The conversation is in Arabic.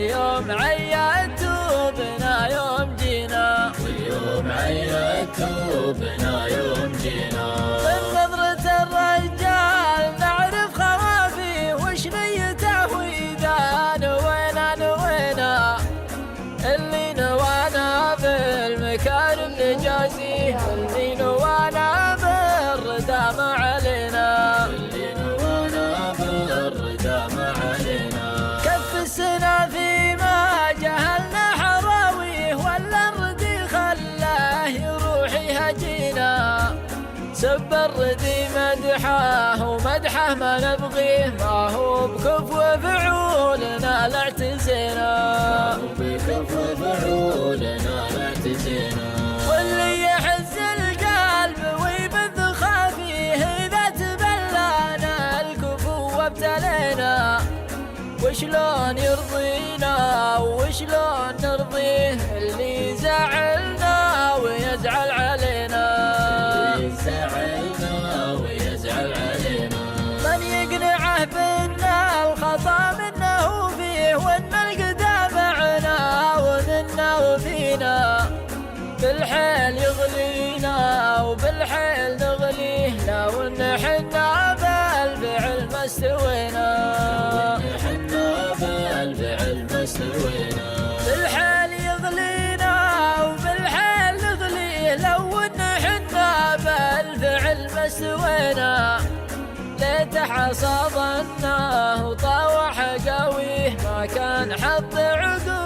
واليوم عيدتوا بنا يوم جينا، واليوم عيدتوا بنا يوم جينا. من نظرة الرجال نعرف خوافيه وش نيته وإذا نوينا اللي نوانا بالمكارم نجازيه، اللي نوانا بالردى ما علينا، اللي نوانا بالردى ما علينا. كف السنة فيما جهلنا حراويه ولا الردي خلاه يروح يهجينا، سب الردي مدحه ومدحه ما نبغيه، ما هو بكفو فعولنا لا اعتزينا، بكفو فعولنا لا اعتزينا. واللي يحز القلب ويبث خافيه إذا تبلانا الكفو وابتلينا، وشلون يرضينا وشلون نرضيه اللي زعلنا ويزعل علينا، يزعلنا ويزعل علينا. من يقنعه بأن الخطأ منه فيه وأن القدام معنا ومنا وفينا، بالحيل يغلينا وبالحيل نغليه، لو ان حنا بالفعل ما استوينا، حنا بالفعل ما استوينا. بالحيل يغلينا وبالحيل نغليه، لو ان حنا بالفعل ما استوينا، ليت حصى ظنه وطاوح قويه ما كان حط عقول